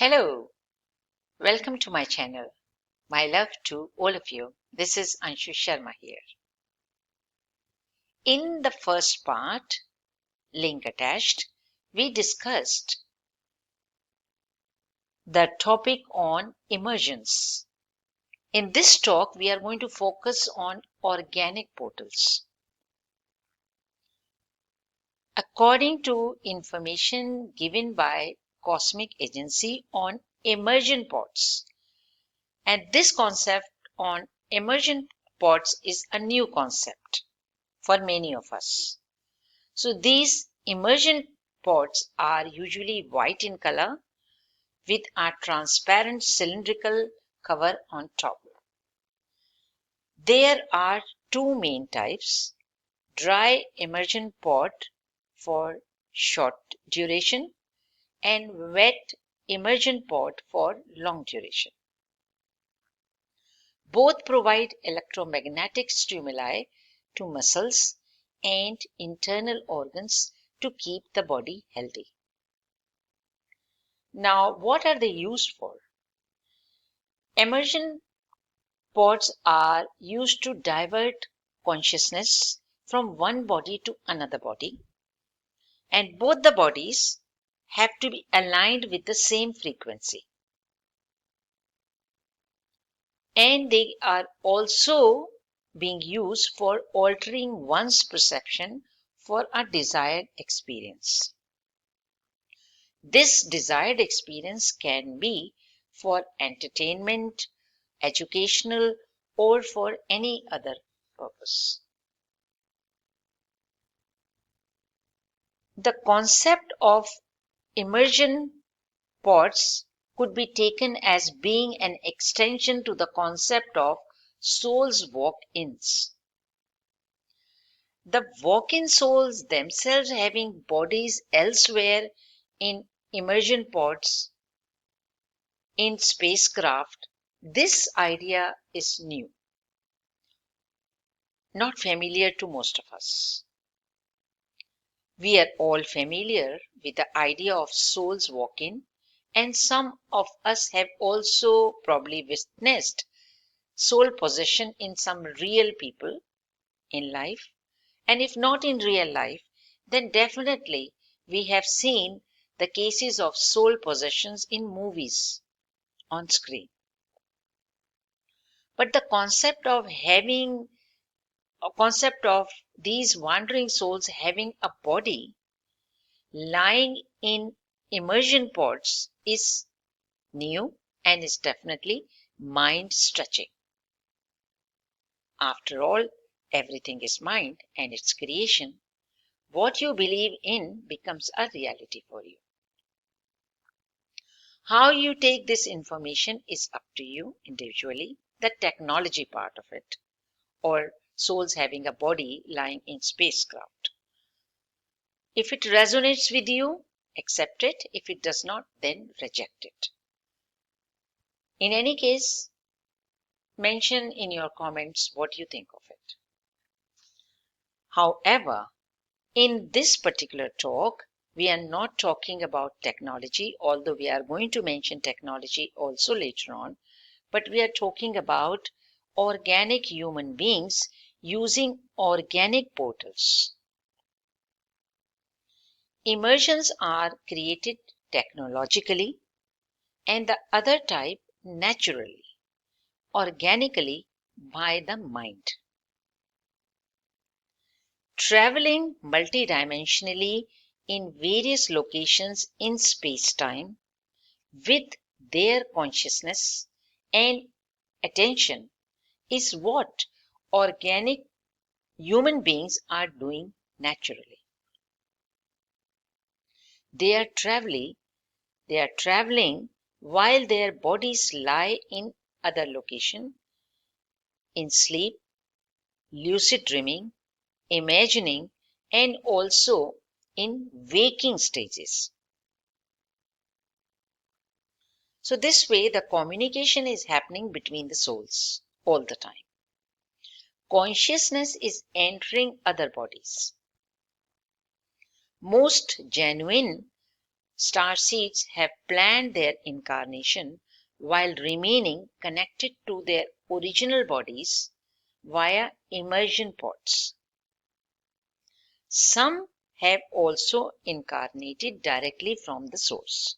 Hello, welcome to my channel. My love to all of you. This is Anshu Sharma here. In the first part, link attached, we discussed the topic on emergence. In this talk, we are going to focus on organic portals. According to information given by Cosmic Agency on emergent pods, and this concept on emergent pods is a new concept for many of us. So these emergent pods are usually white in color with a transparent cylindrical cover on top. There are two main types: dry emergent pod for short duration and wet emergent pod for long duration. Both provide electromagnetic stimuli to muscles and internal organs to keep the body healthy. Now, what are they used for? Immersion pods are used to divert consciousness from one body to another body, and both the bodies have to be aligned with the same frequency. And they are also being used for altering one's perception for a desired experience. This desired experience can be for entertainment, educational, or for any other purpose. The concept of immersion pods could be taken as being an extension to the concept of soul's walk-ins. The walk-in souls themselves having bodies elsewhere in immersion pods, in spacecraft, this idea is new, not familiar to most of us. We are all familiar with the idea of souls walk-in, and some of us have also probably witnessed soul possession in some real people in life, and if not in real life, then definitely we have seen the cases of soul possessions in movies on screen. But the concept of these wandering souls having a body lying in immersion pods is new and is definitely mind stretching. After all, everything is mind and its creation. What you believe in becomes a reality for you. How you take this information is up to you individually, the technology part of it, or souls having a body lying in spacecraft. If it resonates with you, accept it. If it does not, then reject it. In any case, mention in your comments what you think of it. However, in this particular talk, we are not talking about technology, although we are going to mention technology also later on, but we are talking about organic human beings using organic portals. Immersions are created technologically, and the other type naturally, organically by the mind. Traveling multidimensionally in various locations in space-time with their consciousness and attention is what organic human beings are doing naturally. They are traveling while their bodies lie in other location, in sleep, lucid dreaming, imagining, and also in waking stages. So this way the communication is happening between the souls all the time. Consciousness is entering other bodies. Most genuine starseeds have planned their incarnation while remaining connected to their original bodies via immersion pods. Some have also incarnated directly from the source.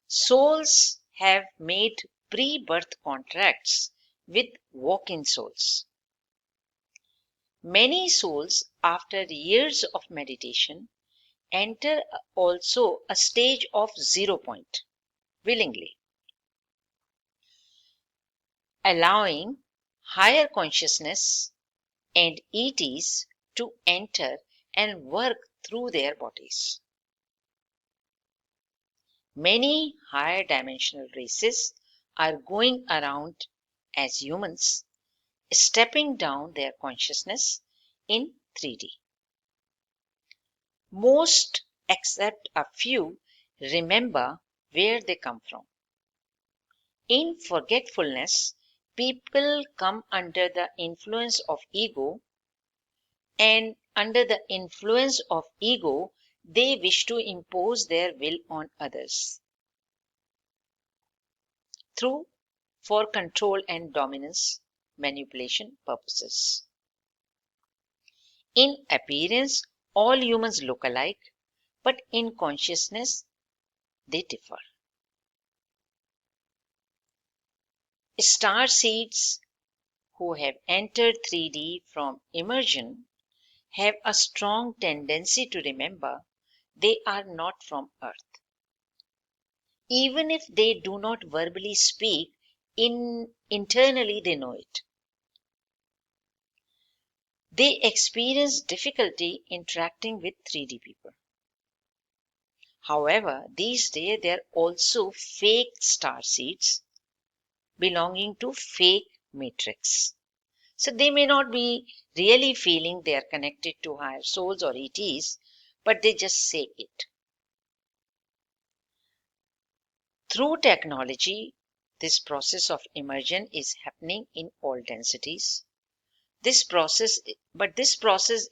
Souls have made pre-birth contracts with walk-in souls. Many souls, after years of meditation, enter also a stage of 0 point willingly, allowing higher consciousness and ETs to enter and work through their bodies. Many higher dimensional races are going around as humans, stepping down their consciousness in 3D. Most, except a few, remember where they come from. In forgetfulness, people come under the influence of ego, and under the influence of ego, they wish to impose their will on others for control and dominance manipulation purposes. In appearance, all humans look alike, but in consciousness, they differ. Starseeds who have entered 3D from immersion have a strong tendency to remember they are not from Earth. Even if they do not verbally speak, internally they know it. They experience difficulty interacting with 3D people. However, these days there are also fake starseeds belonging to fake matrix. So they may not be really feeling they are connected to higher souls or ETs, but they just say it. Through technology, this process of immersion is happening in all densities. This process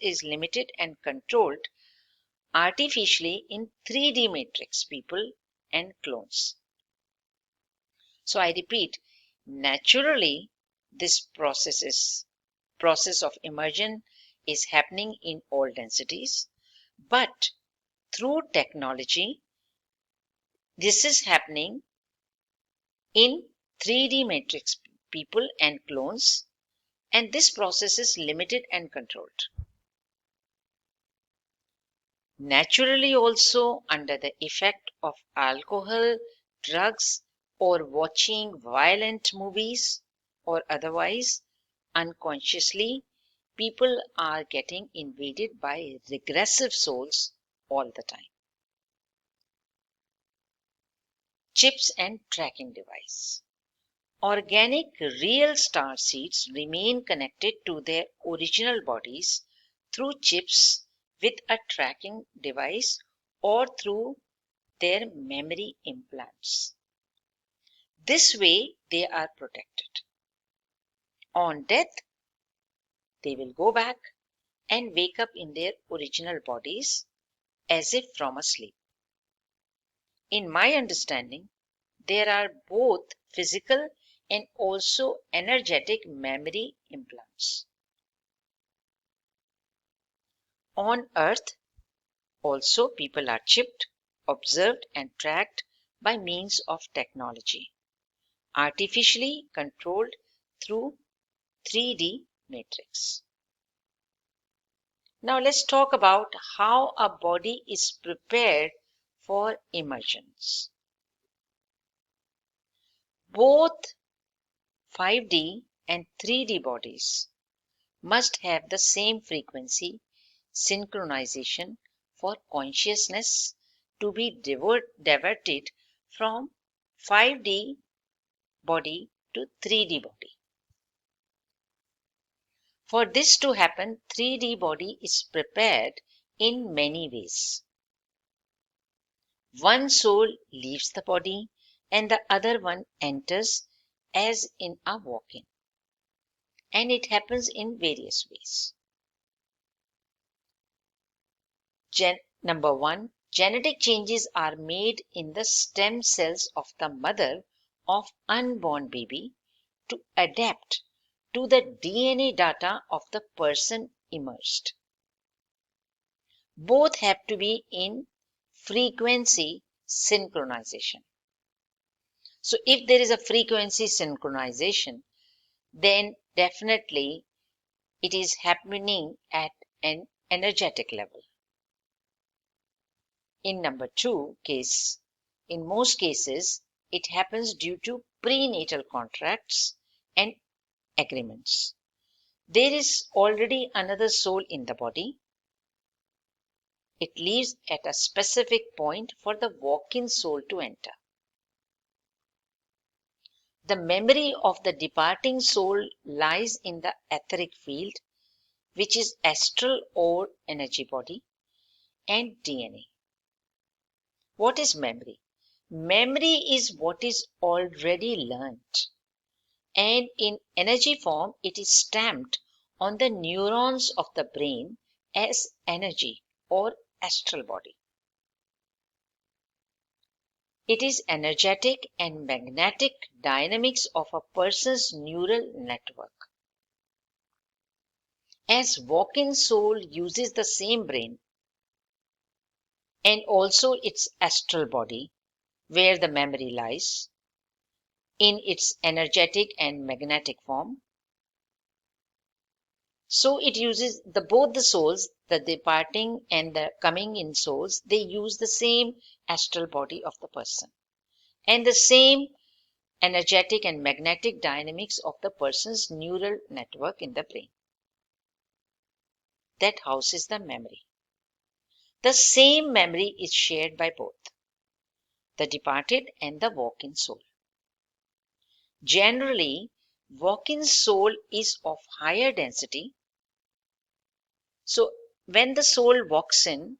is limited and controlled artificially in 3D matrix people and clones. So I repeat, naturally, this process of immersion is happening in all densities, but through technology, this is happening in 3D matrix people and clones, and this process is limited and controlled. Naturally, also under the effect of alcohol, drugs, or watching violent movies, or otherwise, unconsciously, people are getting invaded by regressive souls all the time. Chips and tracking device. Organic real star seeds remain connected to their original bodies through chips with a tracking device or through their memory implants. This way they are protected. On death, they will go back and wake up in their original bodies as if from a sleep. In my understanding, there are both physical and also energetic memory implants. On Earth, also people are chipped, observed and tracked by means of technology, artificially controlled through 3D matrix. Now let's talk about how a body is prepared for emergence. Both 5D and 3D bodies must have the same frequency synchronization for consciousness to be diverted from 5D body to 3D body. For this to happen, 3D body is prepared in many ways. One soul leaves the body and the other one enters as in a walk-in. And it happens in various ways. Number 1, Genetic changes are made in the stem cells of the mother of unborn baby to adapt to the DNA data of the person immersed. Both have to be in frequency synchronization. So if there is a frequency synchronization, then definitely it is happening at an energetic level. In number 2 case, in most cases, it happens due to prenatal contracts and agreements. There is already another soul in the body. It leaves at a specific point for the walk-in soul to enter. The memory of the departing soul lies in the etheric field, which is astral or energy body, and DNA. What is memory? Memory is what is already learnt, and in energy form it is stamped on the neurons of the brain as energy or astral body. It is energetic and magnetic dynamics of a person's neural network. As walk-in soul uses the same brain and also its astral body, where the memory lies, in its energetic and magnetic form. So it uses both the souls, the departing and the coming in souls, they use the same astral body of the person and the same energetic and magnetic dynamics of the person's neural network in the brain that houses the memory. The same memory is shared by both the departed and the walk-in soul. Generally, walk-in soul is of higher density. So when the soul walks in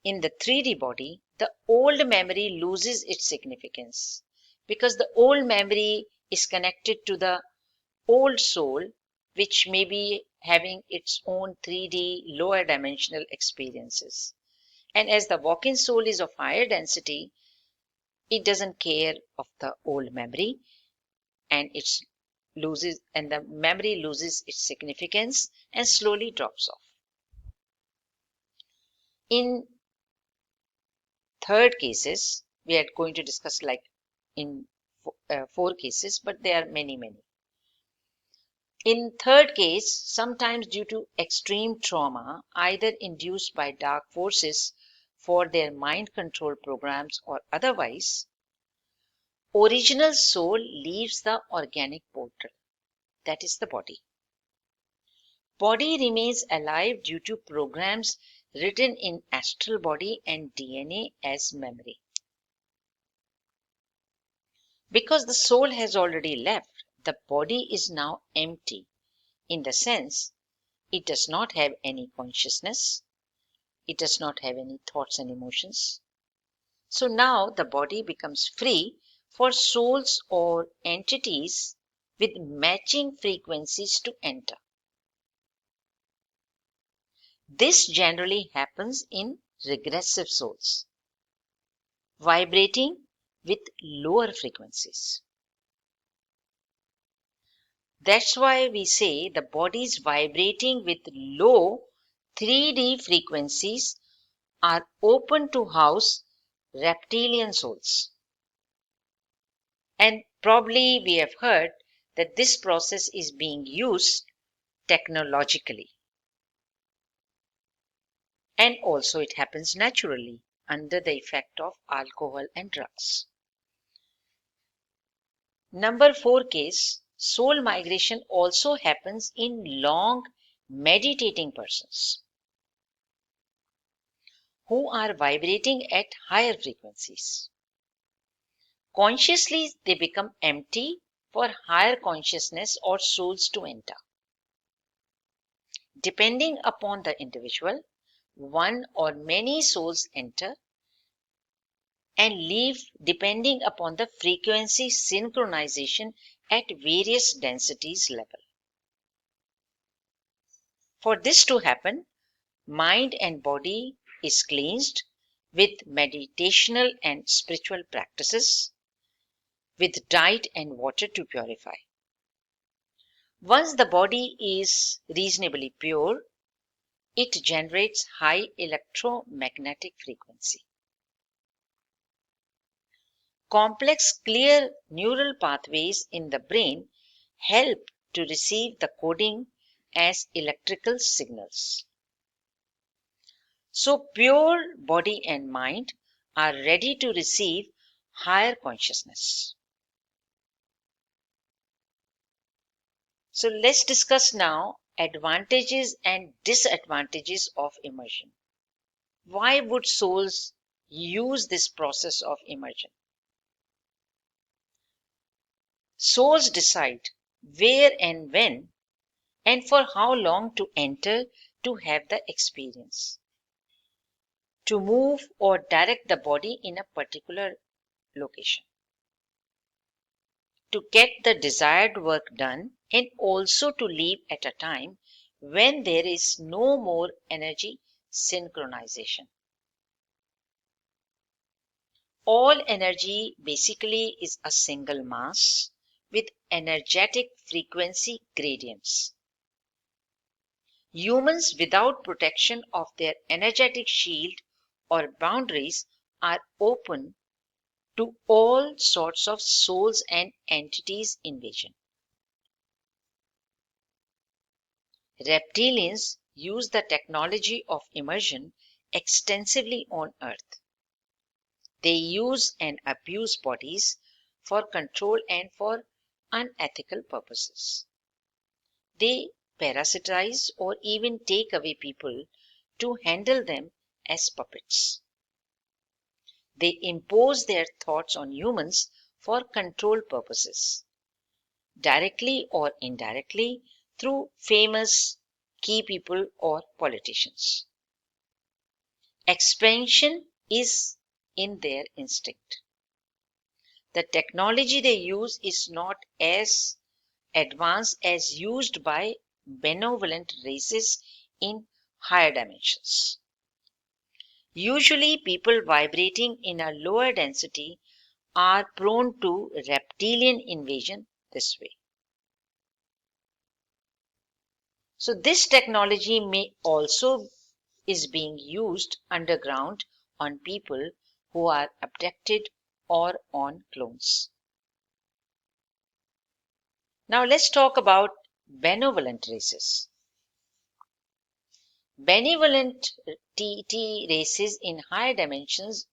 the 3D body, the old memory loses its significance because the old memory is connected to the old soul, which may be having its own 3D lower dimensional experiences. And as the walk-in soul is of higher density, it doesn't care of the old memory and the memory loses its significance and slowly drops off. In third cases, we are going to discuss like in 4 cases, but there are many. In third case, sometimes due to extreme trauma, either induced by dark forces for their mind control programs or otherwise, original soul leaves the organic portal, that is the body. Body remains alive due to programs written in astral body and DNA as memory. Because the soul has already left, the body is now empty in the sense it does not have any consciousness, it does not have any thoughts and emotions. So now the body becomes free for souls or entities with matching frequencies to enter. This generally happens in regressive souls, vibrating with lower frequencies. That's why we say the bodies vibrating with low 3D frequencies are open to house reptilian souls. And probably we have heard that this process is being used technologically. And also it happens naturally under the effect of alcohol and drugs. Number 4 case, soul migration also happens in long meditating persons who are vibrating at higher frequencies. Consciously, they become empty for higher consciousness or souls to enter. Depending upon the individual, one or many souls enter and leave depending upon the frequency synchronization at various densities level. For this to happen, mind and body is cleansed with meditational and spiritual practices, with diet and water to purify. Once the body is reasonably pure, it generates high electromagnetic frequency. Complex, clear neural pathways in the brain help to receive the coding as electrical signals. So, pure body and mind are ready to receive higher consciousness. So, let's discuss now advantages and disadvantages of immersion. Why would souls use this process of immersion? Souls decide where and when and for how long to enter to have the experience, to move or direct the body in a particular location, to get the desired work done, and also to leave at a time when there is no more energy synchronization. All energy basically is a single mass with energetic frequency gradients. Humans without protection of their energetic shield or boundaries are open to all sorts of souls and entities invasion. Reptilians use the technology of immersion extensively on Earth. They use and abuse bodies for control and for unethical purposes. They parasitize or even take away people to handle them as puppets. They impose their thoughts on humans for control purposes, directly or indirectly through famous key people or politicians. Expansion is in their instinct. The technology they use is not as advanced as used by benevolent races in higher dimensions. Usually, people vibrating in a lower density are prone to reptilian invasion this way. So this technology may also is being used underground on people who are abducted or on clones. Now let's talk about benevolent races. Benevolent TT races in higher dimensions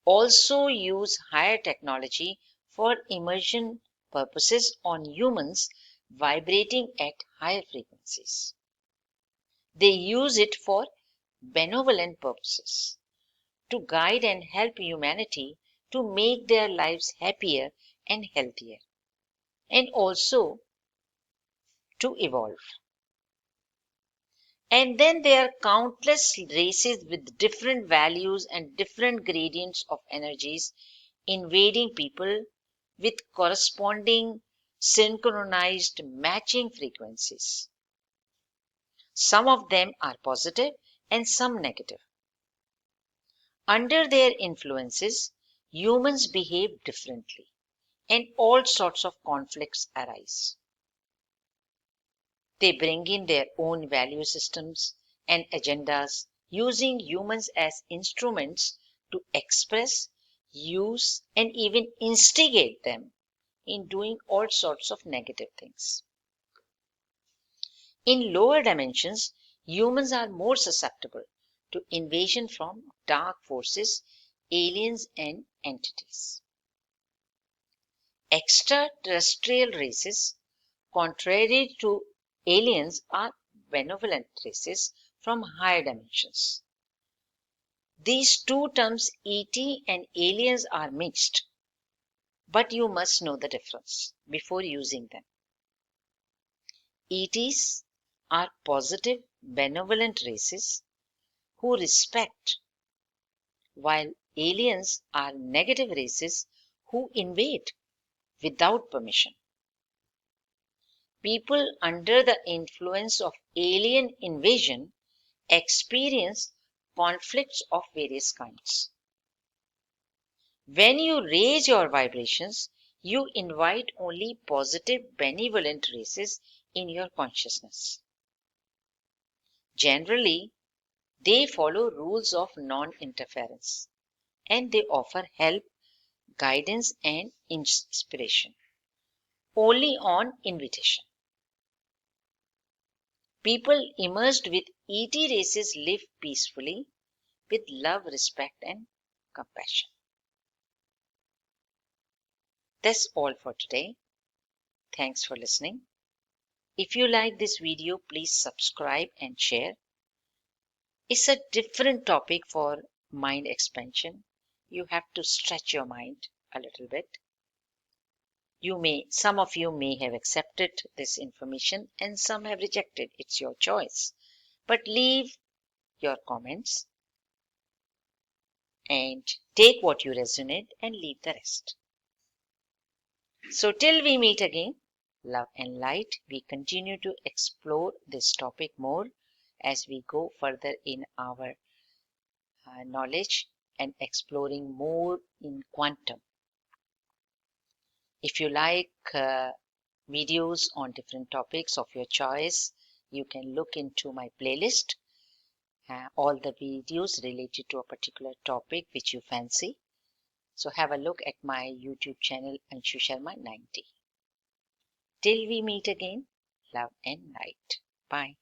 also use higher technology for immersion purposes on humans vibrating at higher frequencies. They use it for benevolent purposes, to guide and help humanity to make their lives happier and healthier, and also to evolve. And then there are countless races with different values and different gradients of energies invading people with corresponding synchronized matching frequencies. Some of them are positive and some negative. Under their influences, humans behave differently and all sorts of conflicts arise. They bring in their own value systems and agendas, using humans as instruments to express, use, and even instigate them in doing all sorts of negative things. In lower dimensions, humans are more susceptible to invasion from dark forces, aliens, and entities. Extraterrestrial races, contrary to aliens, are benevolent races from higher dimensions. These two terms, ET and aliens, are mixed, but you must know the difference before using them. ETs are positive, benevolent races who respect, while aliens are negative races who invade without permission. People under the influence of alien invasion experience conflicts of various kinds. When you raise your vibrations, you invite only positive, benevolent races in your consciousness. Generally, they follow rules of non-interference and they offer help, guidance, and inspiration only on invitation. People immersed with ET races live peacefully with love, respect, and compassion. That's all for today. Thanks for listening. If you like this video, please subscribe and share. It's a different topic for mind expansion. You have to stretch your mind a little bit. Some of you may have accepted this information and some have rejected. It's your choice. But leave your comments and take what you resonate and leave the rest. So till we meet again, love and light, we continue to explore this topic more as we go further in our knowledge and exploring more in quantum. If you like videos on different topics of your choice, you can look into my playlist, all the videos related to a particular topic which you fancy. So have a look at my YouTube channel Anshu Sharma 90. Till we meet again, love and light. Bye.